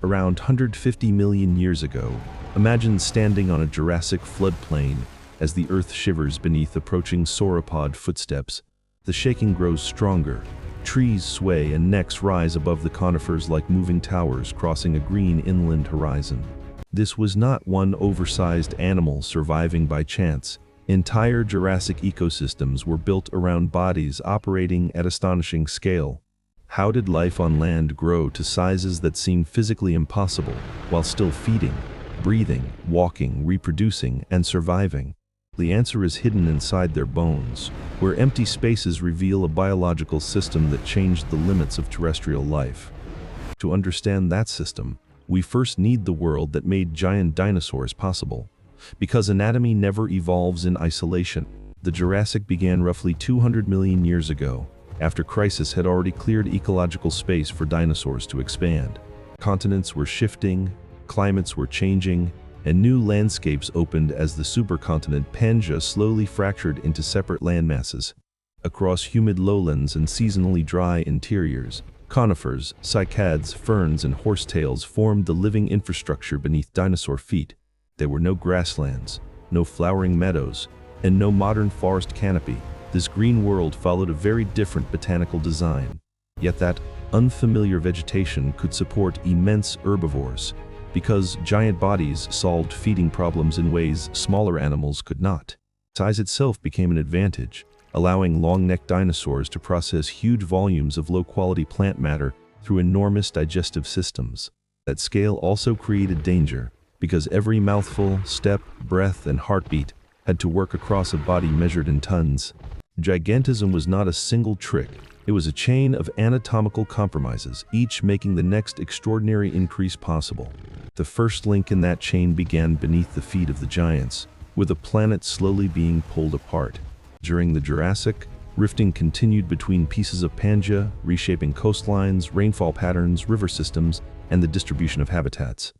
Around 150 million years ago, imagine standing on a Jurassic floodplain as the Earth shivers beneath approaching sauropod footsteps. The shaking grows stronger. Trees sway and necks rise above the conifers like moving towers crossing a green inland horizon. This was not one oversized animal surviving by chance. Entire Jurassic ecosystems were built around bodies operating at astonishing scale. How did life on land grow to sizes that seem physically impossible while still feeding, breathing, walking, reproducing, and surviving? The answer is hidden inside their bones, where empty spaces reveal a biological system that changed the limits of terrestrial life. To understand that system, we first need the world that made giant dinosaurs possible. Because anatomy never evolves in isolation, the Jurassic began roughly 200 million years ago, after crisis had already cleared ecological space for dinosaurs to expand. Continents were shifting, climates were changing, and new landscapes opened as the supercontinent Pangaea slowly fractured into separate landmasses. Across humid lowlands and seasonally dry interiors, conifers, cycads, ferns, and horsetails formed the living infrastructure beneath dinosaur feet. There were no grasslands, no flowering meadows, and no modern forest canopy. This green world followed a very different botanical design. Yet that unfamiliar vegetation could support immense herbivores, because giant bodies solved feeding problems in ways smaller animals could not. Size itself became an advantage, allowing long-necked dinosaurs to process huge volumes of low-quality plant matter through enormous digestive systems. That scale also created danger, because every mouthful, step, breath, and heartbeat had to work across a body measured in tons. Gigantism was not a single trick. It was a chain of anatomical compromises, each making the next extraordinary increase possible. The first link in that chain began beneath the feet of the giants, with the planet slowly being pulled apart. During the Jurassic, rifting continued between pieces of Pangaea, reshaping coastlines, rainfall patterns, river systems, and the distribution of habitats.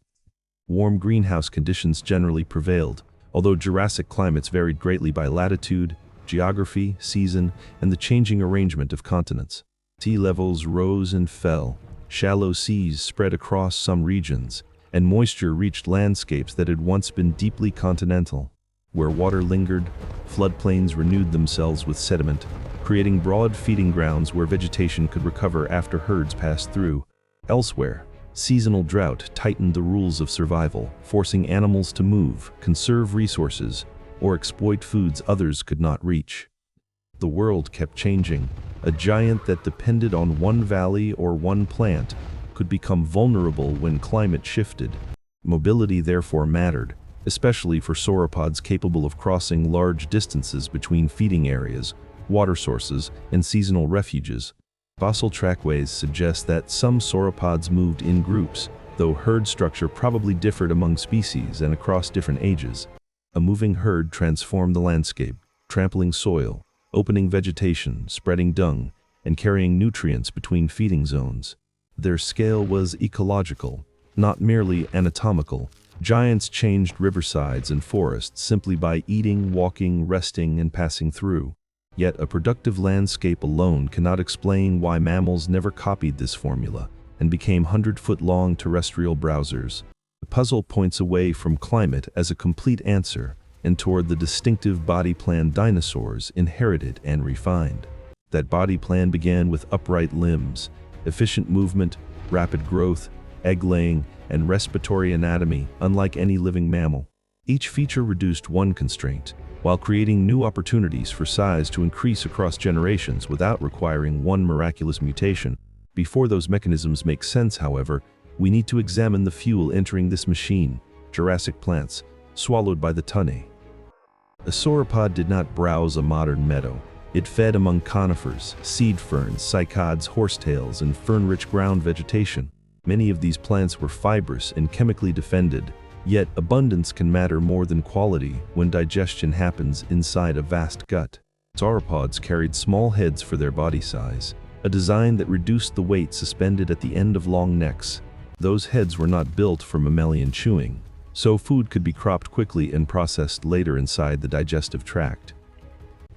Warm greenhouse conditions generally prevailed, although Jurassic climates varied greatly by latitude, geography, season, and the changing arrangement of continents. Sea levels rose and fell, shallow seas spread across some regions, and moisture reached landscapes that had once been deeply continental. Where water lingered, floodplains renewed themselves with sediment, creating broad feeding grounds where vegetation could recover after herds passed through. Elsewhere, seasonal drought tightened the rules of survival, forcing animals to move, conserve resources, or exploit foods others could not reach. The world kept changing. A giant that depended on one valley or one plant could become vulnerable when climate shifted. Mobility therefore mattered, especially for sauropods capable of crossing large distances between feeding areas, water sources, and seasonal refuges. Fossil trackways suggest that some sauropods moved in groups, though herd structure probably differed among species and across different ages. A moving herd transformed the landscape, trampling soil, opening vegetation, spreading dung, and carrying nutrients between feeding zones. Their scale was ecological, not merely anatomical. Giants changed riversides and forests simply by eating, walking, resting, and passing through. Yet a productive landscape alone cannot explain why mammals never copied this formula and became 100-foot-long terrestrial browsers. The puzzle points away from climate as a complete answer and toward the distinctive body plan dinosaurs inherited and refined. That body plan began with upright limbs, efficient movement, rapid growth, egg-laying, and respiratory anatomy unlike any living mammal. Each feature reduced one constraint, while creating new opportunities for size to increase across generations without requiring one miraculous mutation. Before those mechanisms make sense, however, we need to examine the fuel entering this machine: Jurassic plants, swallowed by the tunny. A sauropod did not browse a modern meadow. It fed among conifers, seed ferns, cycads, horsetails, and fern-rich ground vegetation. Many of these plants were fibrous and chemically defended, yet abundance can matter more than quality when digestion happens inside a vast gut. Sauropods carried small heads for their body size, a design that reduced the weight suspended at the end of long necks. Those heads were not built for mammalian chewing, so food could be cropped quickly and processed later inside the digestive tract.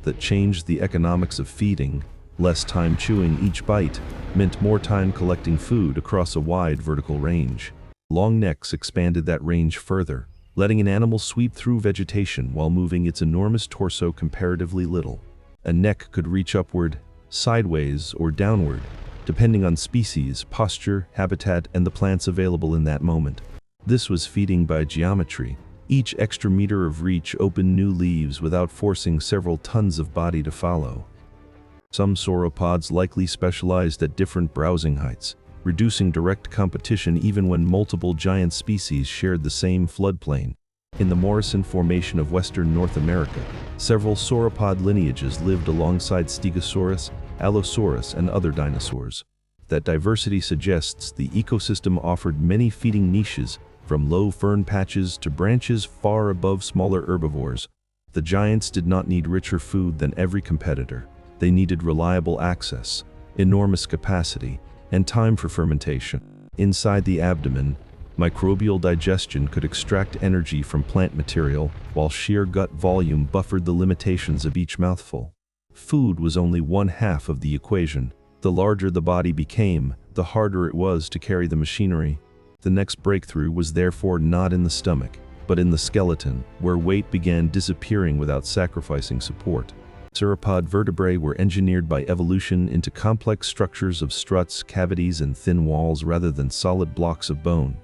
That changed the economics of feeding. Less time chewing each bite meant more time collecting food across a wide vertical range. Long necks expanded that range further, letting an animal sweep through vegetation while moving its enormous torso comparatively little. A neck could reach upward, sideways, or downward, depending on species, posture, habitat, and the plants available in that moment. This was feeding by geometry. Each extra meter of reach opened new leaves without forcing several tons of body to follow. Some sauropods likely specialized at different browsing heights, reducing direct competition even when multiple giant species shared the same floodplain. In the Morrison Formation of western North America, several sauropod lineages lived alongside Stegosaurus, Allosaurus, and other dinosaurs. That diversity suggests the ecosystem offered many feeding niches, from low fern patches to branches far above smaller herbivores. The giants did not need richer food than every competitor. They needed reliable access, enormous capacity, and time for fermentation. Inside the abdomen, microbial digestion could extract energy from plant material, while sheer gut volume buffered the limitations of each mouthful. Food was only one half of the equation. The larger the body became, the harder it was to carry the machinery. The next breakthrough was therefore not in the stomach, but in the skeleton, where weight began disappearing without sacrificing support. Sauropod vertebrae were engineered by evolution into complex structures of struts, cavities, and thin walls rather than solid blocks of bone.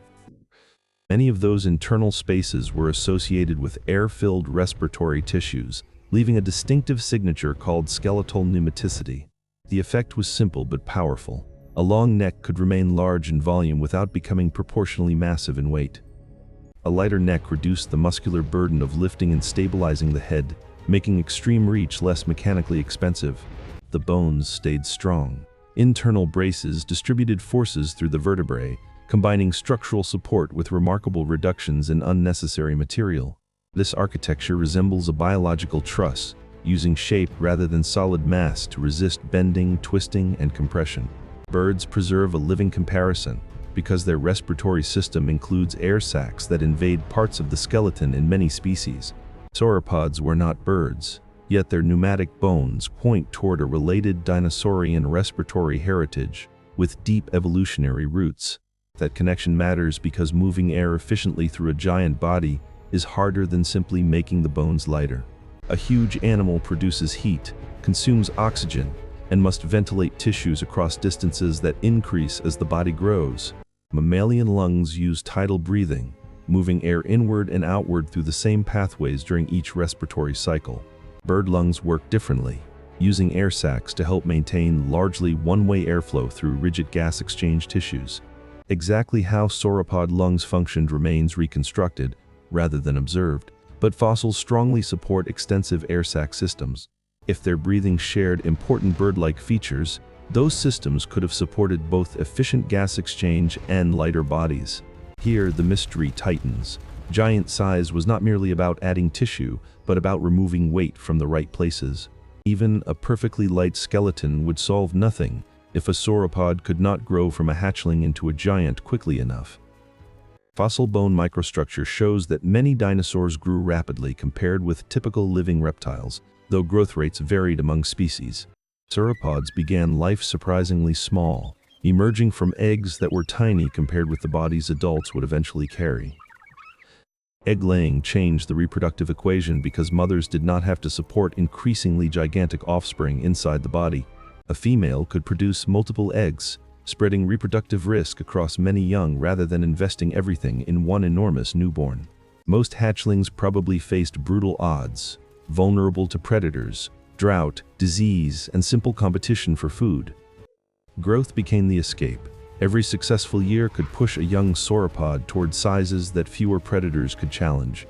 Many of those internal spaces were associated with air-filled respiratory tissues, leaving a distinctive signature called skeletal pneumaticity. The effect was simple but powerful. A long neck could remain large in volume without becoming proportionally massive in weight. A lighter neck reduced the muscular burden of lifting and stabilizing the head, making extreme reach less mechanically expensive. The bones stayed strong. Internal braces distributed forces through the vertebrae, combining structural support with remarkable reductions in unnecessary material. This architecture resembles a biological truss, using shape rather than solid mass to resist bending, twisting, and compression. Birds preserve a living comparison, because their respiratory system includes air sacs that invade parts of the skeleton in many species. Sauropods were not birds, yet their pneumatic bones point toward a related dinosaurian respiratory heritage with deep evolutionary roots. That connection matters because moving air efficiently through a giant body is harder than simply making the bones lighter. A huge animal produces heat, consumes oxygen, and must ventilate tissues across distances that increase as the body grows. Mammalian lungs use tidal breathing, moving air inward and outward through the same pathways during each respiratory cycle. Bird lungs work differently, using air sacs to help maintain largely one-way airflow through rigid gas exchange tissues. Exactly how sauropod lungs functioned remains reconstructed, rather than observed, but fossils strongly support extensive air sac systems. If their breathing shared important bird-like features, those systems could have supported both efficient gas exchange and lighter bodies. Here, the mystery tightens. Giant size was not merely about adding tissue, but about removing weight from the right places. Even a perfectly light skeleton would solve nothing if a sauropod could not grow from a hatchling into a giant quickly enough. Fossil bone microstructure shows that many dinosaurs grew rapidly compared with typical living reptiles, though growth rates varied among species. Sauropods began life surprisingly small, emerging from eggs that were tiny compared with the bodies adults would eventually carry. Egg-laying changed the reproductive equation because mothers did not have to support increasingly gigantic offspring inside the body. A female could produce multiple eggs, spreading reproductive risk across many young rather than investing everything in one enormous newborn. Most hatchlings probably faced brutal odds, vulnerable to predators, drought, disease, and simple competition for food. Growth became the escape. Every successful year could push a young sauropod toward sizes that fewer predators could challenge.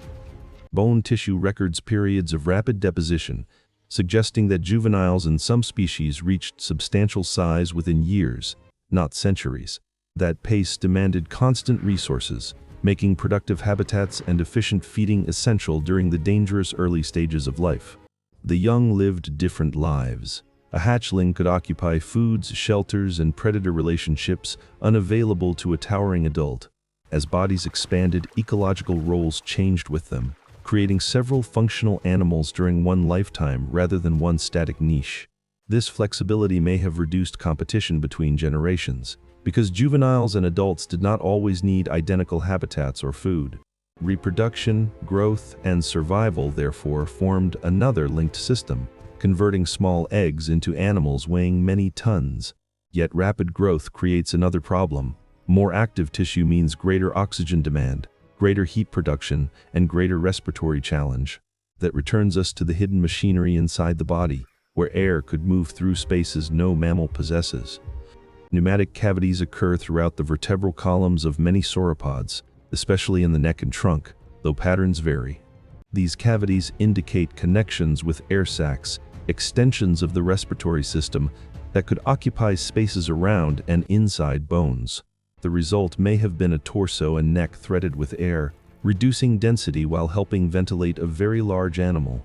Bone tissue records periods of rapid deposition, suggesting that juveniles in some species reached substantial size within years, not centuries. That pace demanded constant resources, making productive habitats and efficient feeding essential during the dangerous early stages of life. The young lived different lives. A hatchling could occupy foods, shelters, and predator relationships unavailable to a towering adult. As bodies expanded, ecological roles changed with them, creating several functional animals during one lifetime rather than one static niche. This flexibility may have reduced competition between generations, because juveniles and adults did not always need identical habitats or food. Reproduction, growth, and survival therefore formed another linked system, converting small eggs into animals weighing many tons. Yet rapid growth creates another problem. More active tissue means greater oxygen demand, greater heat production, and greater respiratory challenge. That returns us to the hidden machinery inside the body, where air could move through spaces no mammal possesses. Pneumatic cavities occur throughout the vertebral columns of many sauropods, especially in the neck and trunk, though patterns vary. These cavities indicate connections with air sacs, extensions of the respiratory system that could occupy spaces around and inside bones. The result may have been a torso and neck threaded with air, reducing density while helping ventilate a very large animal.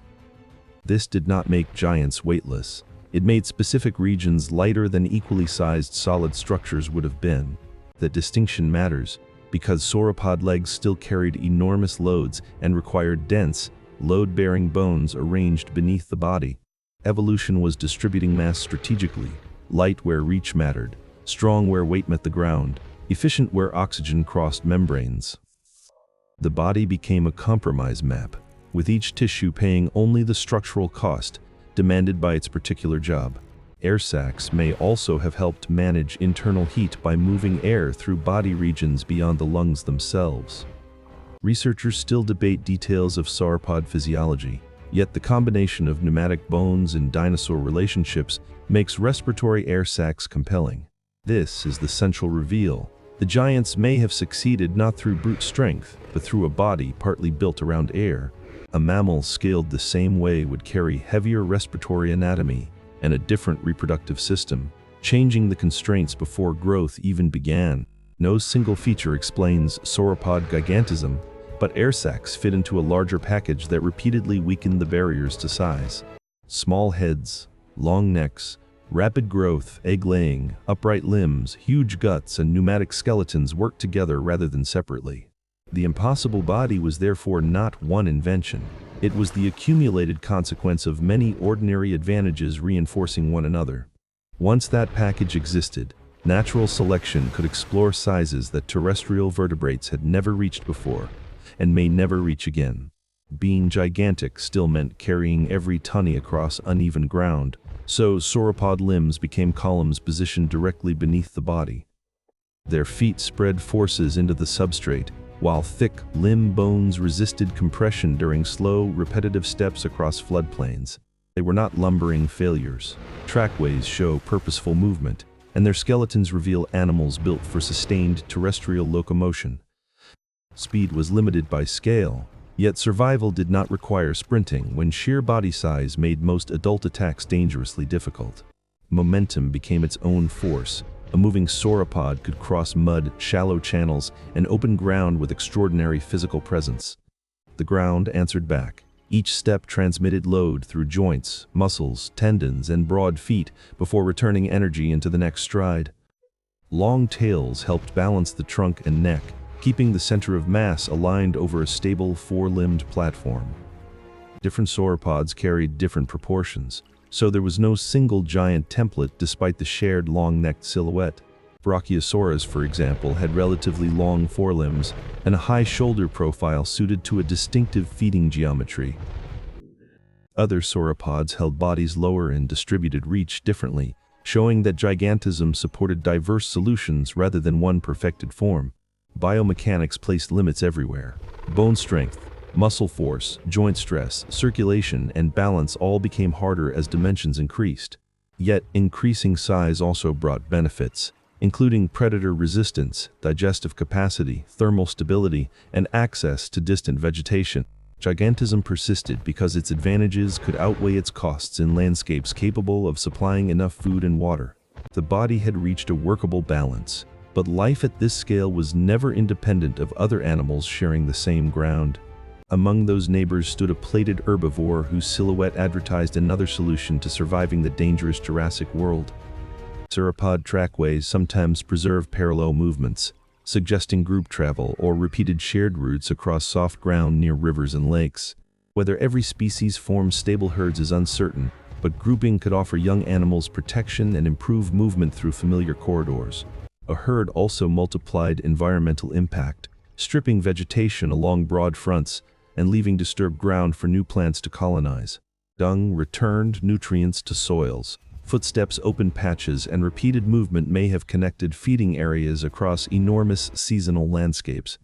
This did not make giants weightless. It made specific regions lighter than equally sized solid structures would have been. That distinction matters, because sauropod legs still carried enormous loads and required dense, load-bearing bones arranged beneath the body. Evolution was distributing mass strategically, light where reach mattered, strong where weight met the ground, efficient where oxygen crossed membranes. The body became a compromise map, with each tissue paying only the structural cost demanded by its particular job. Air sacs may also have helped manage internal heat by moving air through body regions beyond the lungs themselves. Researchers still debate details of sauropod physiology, yet the combination of pneumatic bones and dinosaur relationships makes respiratory air sacs compelling. This is the central reveal. The giants may have succeeded not through brute strength, but through a body partly built around air. A mammal scaled the same way would carry heavier respiratory anatomy and a different reproductive system, changing the constraints before growth even began. No single feature explains sauropod gigantism, but air sacs fit into a larger package that repeatedly weakened the barriers to size. Small heads, long necks, rapid growth, egg-laying, upright limbs, huge guts, and pneumatic skeletons worked together rather than separately. The impossible body was therefore not one invention. It was the accumulated consequence of many ordinary advantages reinforcing one another. Once that package existed, natural selection could explore sizes that terrestrial vertebrates had never reached before, and may never reach again. Being gigantic still meant carrying every tonne across uneven ground, so sauropod limbs became columns positioned directly beneath the body. Their feet spread forces into the substrate, while thick limb bones resisted compression during slow, repetitive steps across floodplains. They were not lumbering failures. Trackways show purposeful movement, and their skeletons reveal animals built for sustained terrestrial locomotion. Speed was limited by scale, yet survival did not require sprinting when sheer body size made most adult attacks dangerously difficult. Momentum became its own force. A moving sauropod could cross mud, shallow channels, and open ground with extraordinary physical presence. The ground answered back. Each step transmitted load through joints, muscles, tendons, and broad feet before returning energy into the next stride. Long tails helped balance the trunk and neck, keeping the center of mass aligned over a stable four-limbed platform. Different sauropods carried different proportions, so there was no single giant template despite the shared long-necked silhouette. Brachiosaurus, for example, had relatively long forelimbs and a high shoulder profile suited to a distinctive feeding geometry. Other sauropods held bodies lower and distributed reach differently, showing that gigantism supported diverse solutions rather than one perfected form. Biomechanics placed limits everywhere. Bone strength, muscle force, joint stress, circulation, and balance all became harder as dimensions increased. Yet, increasing size also brought benefits, including predator resistance, digestive capacity, thermal stability, and access to distant vegetation. Gigantism persisted because its advantages could outweigh its costs in landscapes capable of supplying enough food and water. The body had reached a workable balance, but life at this scale was never independent of other animals sharing the same ground. Among those neighbors stood a plated herbivore whose silhouette advertised another solution to surviving the dangerous Jurassic world. Sauropod trackways sometimes preserve parallel movements, suggesting group travel or repeated shared routes across soft ground near rivers and lakes. Whether every species forms stable herds is uncertain, but grouping could offer young animals protection and improve movement through familiar corridors. A herd also multiplied environmental impact, stripping vegetation along broad fronts and leaving disturbed ground for new plants to colonize. Dung returned nutrients to soils. Footsteps opened patches, and repeated movement may have connected feeding areas across enormous seasonal landscapes.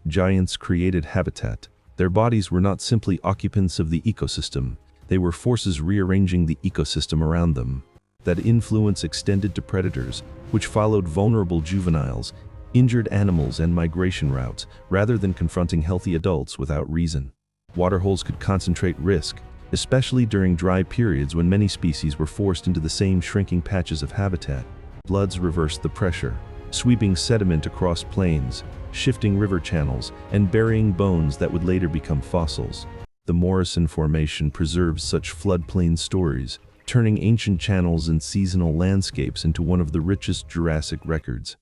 Giants created habitat. Their bodies were not simply occupants of the ecosystem, they were forces rearranging the ecosystem around them. That influence extended to predators, which followed vulnerable juveniles, injured animals, and migration routes, rather than confronting healthy adults without reason. Waterholes could concentrate risk, especially during dry periods when many species were forced into the same shrinking patches of habitat. Floods reversed the pressure, sweeping sediment across plains, shifting river channels, and burying bones that would later become fossils. The Morrison Formation preserves such floodplain stories, turning ancient channels and seasonal landscapes into one of the richest Jurassic records.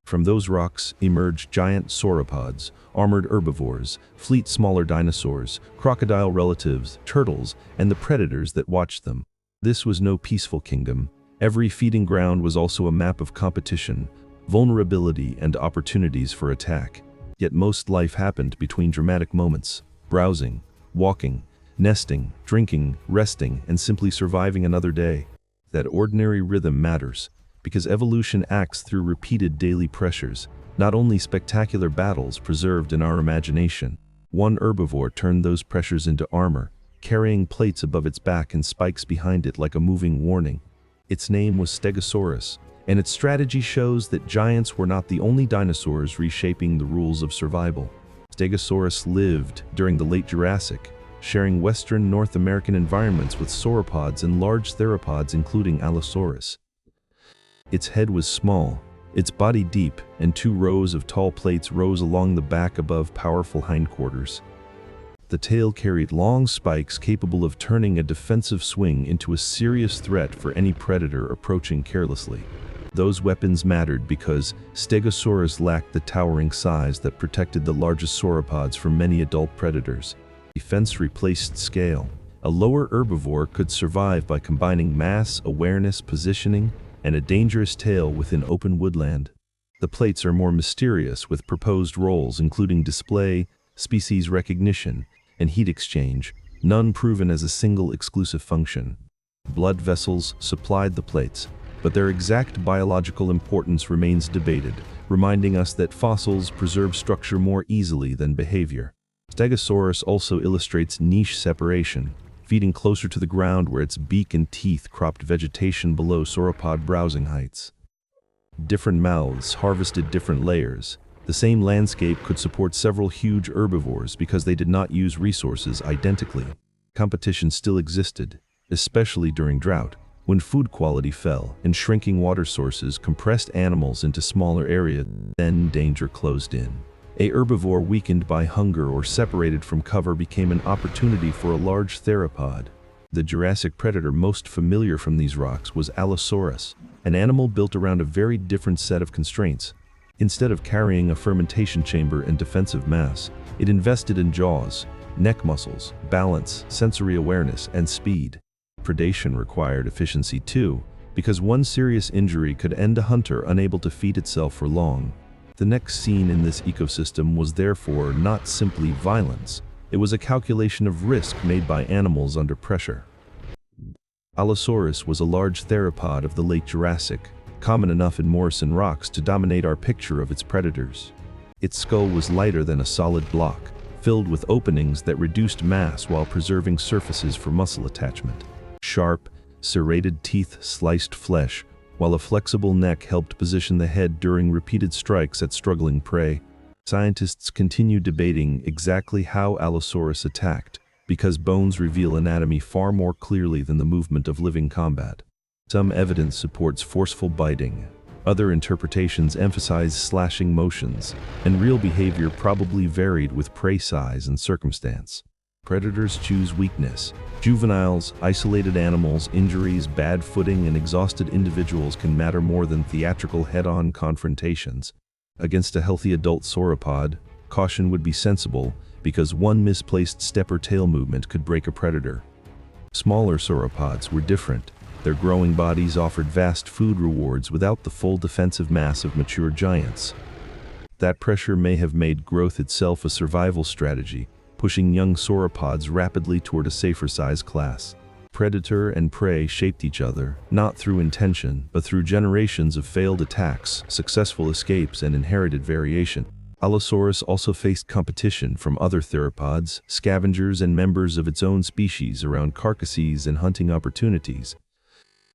From those rocks emerged giant sauropods, armored herbivores, fleet smaller dinosaurs, crocodile relatives, turtles, and the predators that watched them. This was no peaceful kingdom. Every feeding ground was also a map of competition, vulnerability, and opportunities for attack. Yet most life happened between dramatic moments: browsing, walking, nesting, drinking, resting, and simply surviving another day. That ordinary rhythm matters, because evolution acts through repeated daily pressures, not only spectacular battles preserved in our imagination. One herbivore turned those pressures into armor, carrying plates above its back and spikes behind it like a moving warning. Its name was Stegosaurus, and its strategy shows that giants were not the only dinosaurs reshaping the rules of survival. Stegosaurus lived during the late Jurassic, sharing western North American environments with sauropods and large theropods including Allosaurus. Its head was small, its body deep, and 2 rows of tall plates rose along the back above powerful hindquarters. The tail carried long spikes capable of turning a defensive swing into a serious threat for any predator approaching carelessly. Those weapons mattered because Stegosaurus lacked the towering size that protected the largest sauropods from many adult predators. Defense replaced scale. A lower herbivore could survive by combining mass, awareness, positioning, and a dangerous tail within open woodland. The plates are more mysterious, with proposed roles including display, species recognition, and heat exchange, none proven as a single exclusive function. Blood vessels supplied the plates, but their exact biological importance remains debated, reminding us that fossils preserve structure more easily than behavior. Stegosaurus also illustrates niche separation, feeding closer to the ground where its beak and teeth cropped vegetation below sauropod browsing heights. Different mouths harvested different layers. The same landscape could support several huge herbivores because they did not use resources identically. Competition still existed, especially during drought, when food quality fell and shrinking water sources compressed animals into smaller areas. Then danger closed in. A herbivore weakened by hunger or separated from cover became an opportunity for a large theropod. The Jurassic predator most familiar from these rocks was Allosaurus, an animal built around a very different set of constraints. Instead of carrying a fermentation chamber and defensive mass, it invested in jaws, neck muscles, balance, sensory awareness, and speed. Predation required efficiency too, because one serious injury could end a hunter unable to feed itself for long. The next scene in this ecosystem was therefore not simply violence, it was a calculation of risk made by animals under pressure. Allosaurus was a large theropod of the late Jurassic, common enough in Morrison rocks to dominate our picture of its predators. Its skull was lighter than a solid block, filled with openings that reduced mass while preserving surfaces for muscle attachment. Sharp, serrated teeth sliced flesh, while a flexible neck helped position the head during repeated strikes at struggling prey. Scientists continue debating exactly how Allosaurus attacked, because bones reveal anatomy far more clearly than the movement of living combat. Some evidence supports forceful biting. Other interpretations emphasize slashing motions, and real behavior probably varied with prey size and circumstance. Predators choose weakness. Juveniles, isolated animals, injuries, bad footing, and exhausted individuals can matter more than theatrical head-on confrontations. Against a healthy adult sauropod, caution would be sensible because one misplaced step or tail movement could break a predator. Smaller sauropods were different. Their growing bodies offered vast food rewards without the full defensive mass of mature giants. That pressure may have made growth itself a survival strategy, pushing young sauropods rapidly toward a safer size class. Predator and prey shaped each other, not through intention, but through generations of failed attacks, successful escapes, and inherited variation. Allosaurus also faced competition from other theropods, scavengers, and members of its own species around carcasses and hunting opportunities.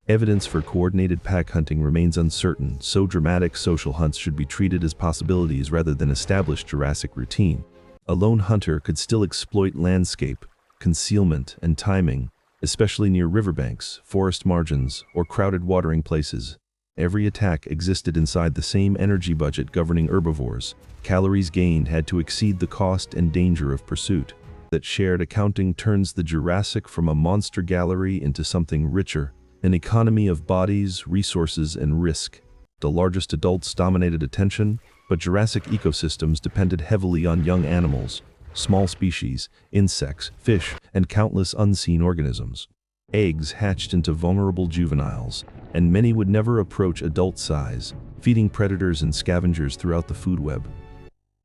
Evidence for coordinated pack hunting remains uncertain, so dramatic social hunts should be treated as possibilities rather than established Jurassic routine. A lone hunter could still exploit landscape, concealment, and timing, especially near riverbanks, forest margins, or crowded watering places. Every attack existed inside the same energy budget governing herbivores. Calories gained had to exceed the cost and danger of pursuit. That shared accounting turns the Jurassic from a monster gallery into something richer, an economy of bodies, resources, and risk. The largest adults dominated attention, but Jurassic ecosystems depended heavily on young animals, small species, insects, fish, and countless unseen organisms. Eggs hatched into vulnerable juveniles, and many would never approach adult size, feeding predators and scavengers throughout the food web.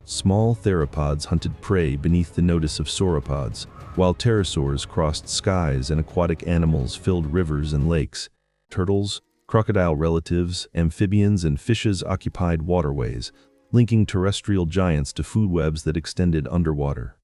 Small theropods hunted prey beneath the notice of sauropods, while pterosaurs crossed skies and aquatic animals filled rivers and lakes. Turtles, crocodile relatives, amphibians, and fishes occupied waterways, linking terrestrial giants to food webs that extended underwater.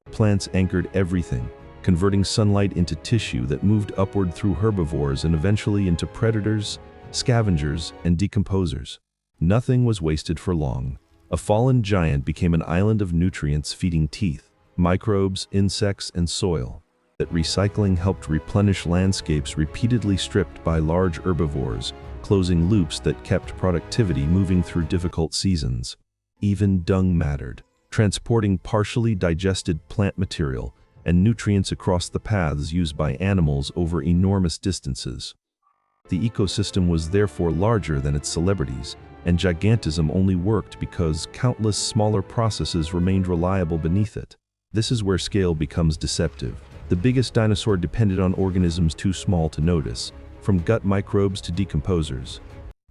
Plants anchored everything, converting sunlight into tissue that moved upward through herbivores and eventually into predators, scavengers, and decomposers. Nothing was wasted for long. A fallen giant became an island of nutrients feeding teeth, microbes, insects, and soil. That recycling helped replenish landscapes repeatedly stripped by large herbivores, closing loops that kept productivity moving through difficult seasons. Even dung mattered, transporting partially digested plant material and nutrients across the paths used by animals over enormous distances. The ecosystem was therefore larger than its celebrities, and gigantism only worked because countless smaller processes remained reliable beneath it. This is where scale becomes deceptive. The biggest dinosaur depended on organisms too small to notice, from gut microbes to decomposers.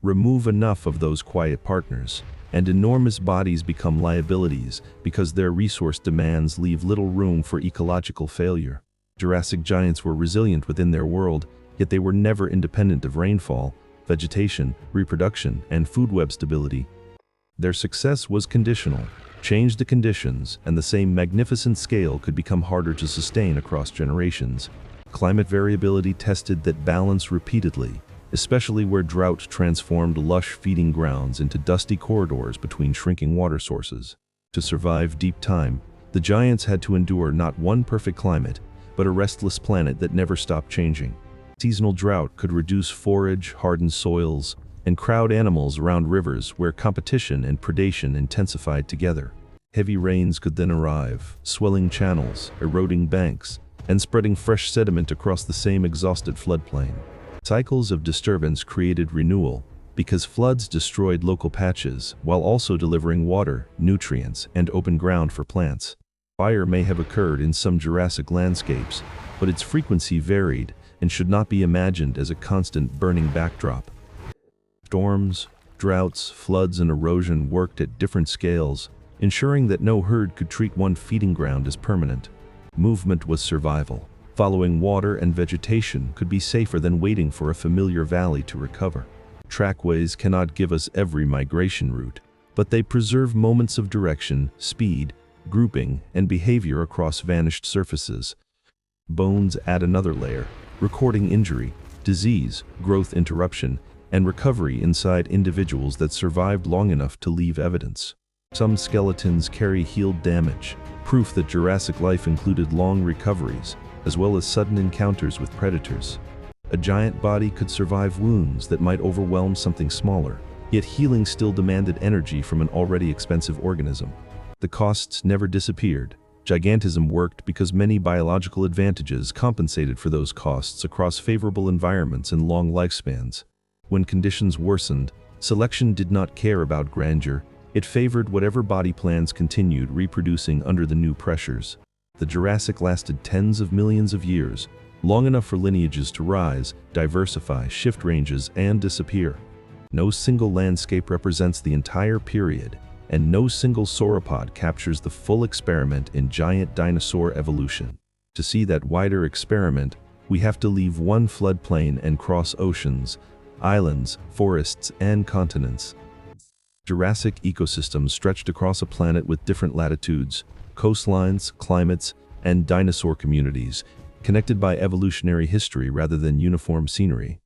Remove enough of those quiet partners, and enormous bodies become liabilities because their resource demands leave little room for ecological failure. Jurassic giants were resilient within their world, yet they were never independent of rainfall, vegetation, reproduction, and food web stability. Their success was conditional. Change the conditions, and the same magnificent scale could become harder to sustain across generations. Climate variability tested that balance repeatedly, especially where drought transformed lush feeding grounds into dusty corridors between shrinking water sources. To survive deep time, the giants had to endure not one perfect climate, but a restless planet that never stopped changing. Seasonal drought could reduce forage, harden soils, and crowd animals around rivers where competition and predation intensified together. Heavy rains could then arrive, swelling channels, eroding banks, and spreading fresh sediment across the same exhausted floodplain. Cycles of disturbance created renewal, because floods destroyed local patches while also delivering water, nutrients, and open ground for plants. Fire may have occurred in some Jurassic landscapes, but its frequency varied and should not be imagined as a constant burning backdrop. Storms, droughts, floods, and erosion worked at different scales, ensuring that no herd could treat one feeding ground as permanent. Movement was survival. Following water and vegetation could be safer than waiting for a familiar valley to recover. Trackways cannot give us every migration route, but they preserve moments of direction, speed, grouping, and behavior across vanished surfaces. Bones add another layer, recording injury, disease, growth interruption, and recovery inside individuals that survived long enough to leave evidence. Some skeletons carry healed damage, proof that Jurassic life included long recoveries, as well as sudden encounters with predators. A giant body could survive wounds that might overwhelm something smaller, yet healing still demanded energy from an already expensive organism. The costs never disappeared. Gigantism worked because many biological advantages compensated for those costs across favorable environments and long lifespans. When conditions worsened, selection did not care about grandeur. It favored whatever body plans continued reproducing under the new pressures. The Jurassic lasted tens of millions of years, long enough for lineages to rise, diversify, shift ranges, and disappear. No single landscape represents the entire period, and no single sauropod captures the full experiment in giant dinosaur evolution. To see that wider experiment, we have to leave one floodplain and cross oceans, islands, forests, and continents. Jurassic ecosystems stretched across a planet with different latitudes, coastlines, climates, and dinosaur communities, connected by evolutionary history rather than uniform scenery.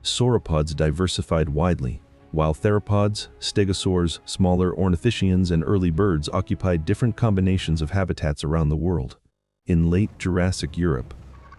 Sauropods diversified widely, while theropods, stegosaurs, smaller ornithischians, and early birds occupied different combinations of habitats around the world. In late Jurassic Europe,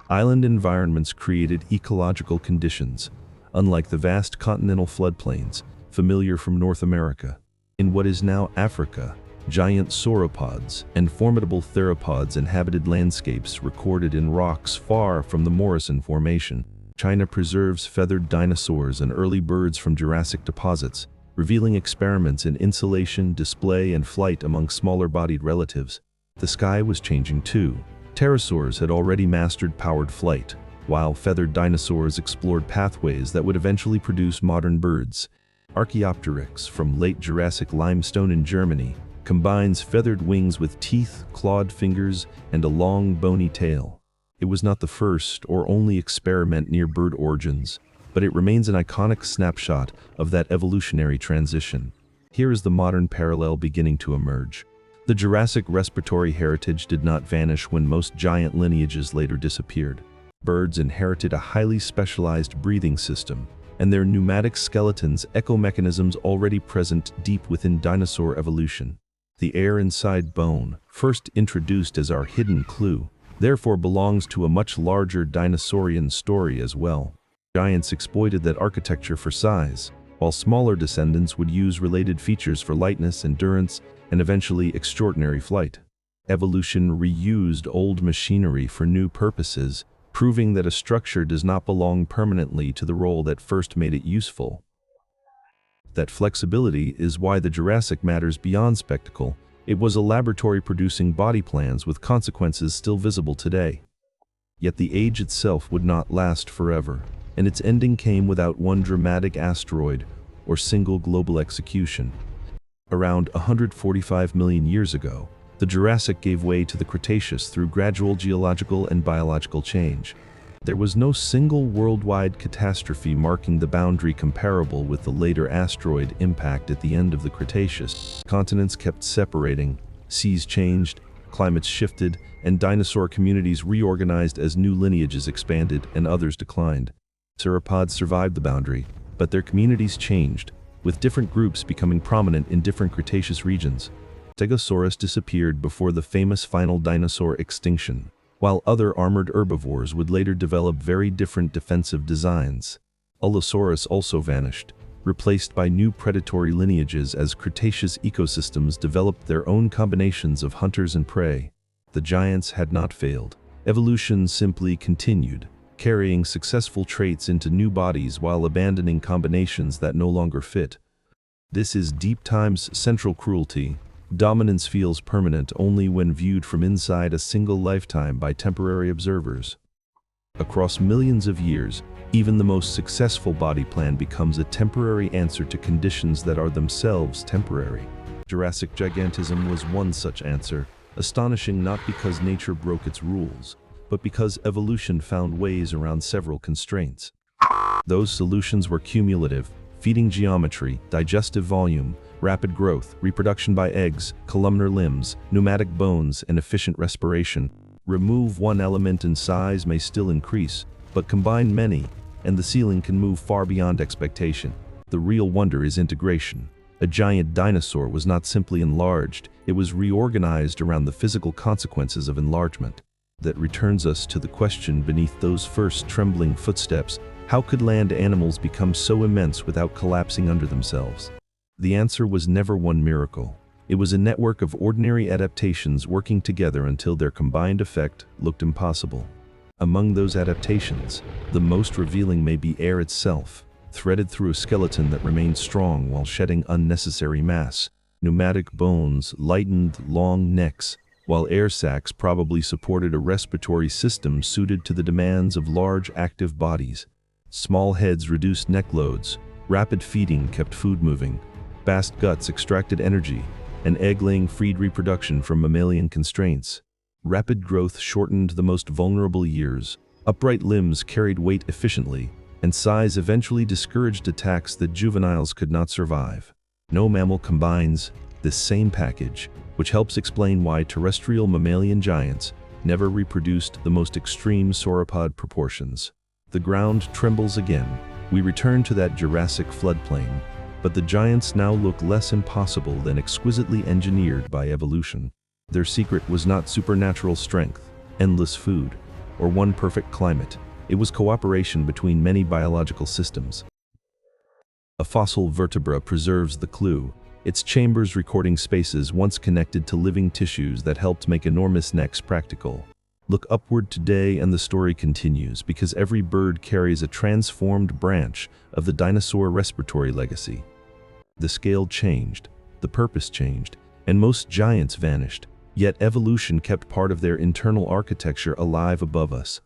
island environments created ecological conditions, unlike the vast continental floodplains, familiar from North America. In what is now Africa, giant sauropods and formidable theropods inhabited landscapes recorded in rocks far from the Morrison Formation. China preserves feathered dinosaurs and early birds from Jurassic deposits, revealing experiments in insulation, display, and flight among smaller-bodied relatives. The sky was changing too. Pterosaurs had already mastered powered flight, while feathered dinosaurs explored pathways that would eventually produce modern birds. Archaeopteryx from late Jurassic limestone in Germany combines feathered wings with teeth, clawed fingers, and a long, bony tail. It was not the first or only experiment near bird origins, but it remains an iconic snapshot of that evolutionary transition. Here is the modern parallel beginning to emerge. The Jurassic respiratory heritage did not vanish when most giant lineages later disappeared. Birds inherited a highly specialized breathing system, and their pneumatic skeletons echo mechanisms already present deep within dinosaur evolution. The air inside bone, first introduced as our hidden clue, therefore belongs to a much larger dinosaurian story as well. Giants exploited that architecture for size, while smaller descendants would use related features for lightness, endurance, and eventually extraordinary flight. Evolution reused old machinery for new purposes, proving that a structure does not belong permanently to the role that first made it useful. That flexibility is why the Jurassic matters beyond spectacle. It was a laboratory producing body plans with consequences still visible today. Yet the age itself would not last forever, and its ending came without one dramatic asteroid or single global execution. Around 145 million years ago, the Jurassic gave way to the Cretaceous through gradual geological and biological change. There was no single worldwide catastrophe marking the boundary comparable with the later asteroid impact at the end of the Cretaceous. Continents kept separating, seas changed, climates shifted, and dinosaur communities reorganized as new lineages expanded and others declined. Sauropods survived the boundary, but their communities changed, with different groups becoming prominent in different Cretaceous regions. Stegosaurus disappeared before the famous final dinosaur extinction, while other armored herbivores would later develop very different defensive designs. Allosaurus also vanished, replaced by new predatory lineages as Cretaceous ecosystems developed their own combinations of hunters and prey. The giants had not failed. Evolution simply continued, carrying successful traits into new bodies while abandoning combinations that no longer fit. This is deep time's central cruelty. Dominance feels permanent only when viewed from inside a single lifetime by temporary observers. Across millions of years, even the most successful body plan becomes a temporary answer to conditions that are themselves temporary. Jurassic gigantism was one such answer, astonishing not because nature broke its rules, but because evolution found ways around several constraints. Those solutions were cumulative: feeding geometry, digestive volume, rapid growth, reproduction by eggs, columnar limbs, pneumatic bones, and efficient respiration. Remove one element and size may still increase, but combine many, and the ceiling can move far beyond expectation. The real wonder is integration. A giant dinosaur was not simply enlarged, it was reorganized around the physical consequences of enlargement. That returns us to the question beneath those first trembling footsteps: how could land animals become so immense without collapsing under themselves? The answer was never one miracle. It was a network of ordinary adaptations working together until their combined effect looked impossible. Among those adaptations, the most revealing may be air itself, threaded through a skeleton that remained strong while shedding unnecessary mass. Pneumatic bones, lightened, long necks, while air sacs probably supported a respiratory system suited to the demands of large active bodies. Small heads reduced neck loads, rapid feeding kept food moving, vast guts extracted energy, and egg-laying freed reproduction from mammalian constraints. Rapid growth shortened the most vulnerable years, upright limbs carried weight efficiently, and size eventually discouraged attacks that juveniles could not survive. No mammal combines this same package, which helps explain why terrestrial mammalian giants never reproduced the most extreme sauropod proportions. The ground trembles again. We return to that Jurassic floodplain, but the giants now look less impossible than exquisitely engineered by evolution. Their secret was not supernatural strength, endless food, or one perfect climate. It was cooperation between many biological systems. A fossil vertebra preserves the clue, its chambers recording spaces once connected to living tissues that helped make enormous necks practical. Look upward today and the story continues, because every bird carries a transformed branch of the dinosaur respiratory legacy. The scale changed, the purpose changed, and most giants vanished, yet evolution kept part of their internal architecture alive above us.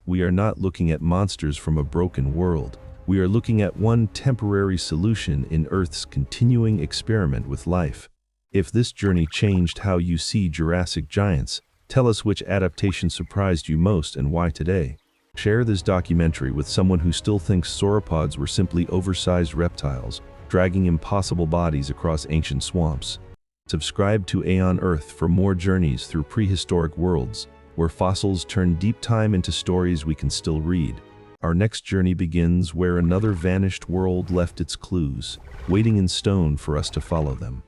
We are not looking at monsters from a broken world. We are looking at one temporary solution in Earth's continuing experiment with life. If this journey changed how you see Jurassic giants, tell us which adaptation surprised you most and why today. Share this documentary with someone who still thinks sauropods were simply oversized reptiles, dragging impossible bodies across ancient swamps. Subscribe to Aeon Earth for more journeys through prehistoric worlds, where fossils turn deep time into stories we can still read. Our next journey begins where another vanished world left its clues, waiting in stone for us to follow them.